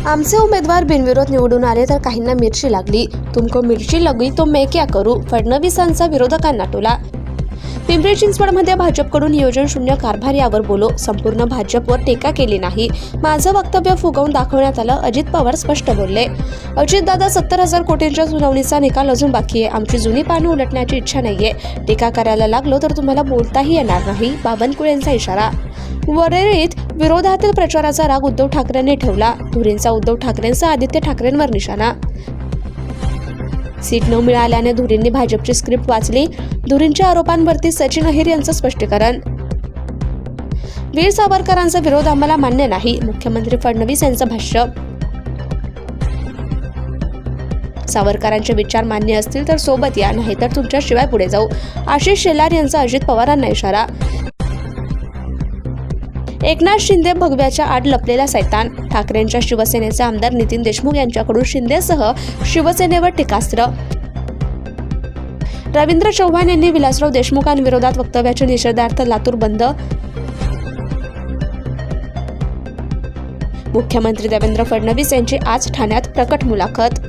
आमचे उमेदवार बिनविरोध निवडून आले तर काहींना मिरची लागली. तुमको मिरची लगी तो मैं क्या करू, फडणवीसांचा विरोधकांना टोला. पिंपरी चिंचवडमध्ये भाजपकडून नियोजन शून्य कारभार यावर बोलो. संपूर्ण भाजपवर टीका केली नाही. माझं वक्तव्य फुगवून दाखवण्यात आलं. अजित पवार स्पष्ट बोलले. अजितदादा 70,000 कोटींच्या सुनावणीचा निकाल अजून बाकी आहे. आमची जुनी पानं उलटण्याची इच्छा नाहीये. टीका करायला लागलो तर तुम्हाला बोलताही येणार नाही. बावनकुळेंचा इशारा. वरळीत विरोधातील प्रचाराचा राग उद्धव ठाकरेंनी ठेवला. धुरींचा उद्धव ठाकरेंचा आदित्य ठाकरेंवर निशाणा. सीट न मिळाल्याने धुरींनी भाजपची स्क्रिप्ट वाचली. धुरींच्या आरोपांवरती सचिन अहिर यांचं स्पष्टीकरण. वीर सावरकरांचा विरोध आम्हाला मान्य नाही. मुख्यमंत्री फडणवीस यांचं भाष्य. सावरकरांचे विचार मान्य असतील तर सोबत या, नाही तर तुमच्या शिवाय पुढे जाऊ. आशिष शेलार यांचा अजित पवारांना इशारा. एकनाथ शिंदे भगव्याच्या आड लपलेला सैतान. ठाकरेंच्या शिवसेनेचे आमदार नितीन देशमुख यांच्याकडून शिंदेसह शिवसेनेवर टीकास्त्र. रवींद्र चव्हाण यांनी विलासराव देशमुखांविरोधात वक्तव्याच्या निषेधार्थ लातूर बंद. मुख्यमंत्री देवेंद्र फडणवीस यांची आज ठाण्यात प्रकट मुलाखत.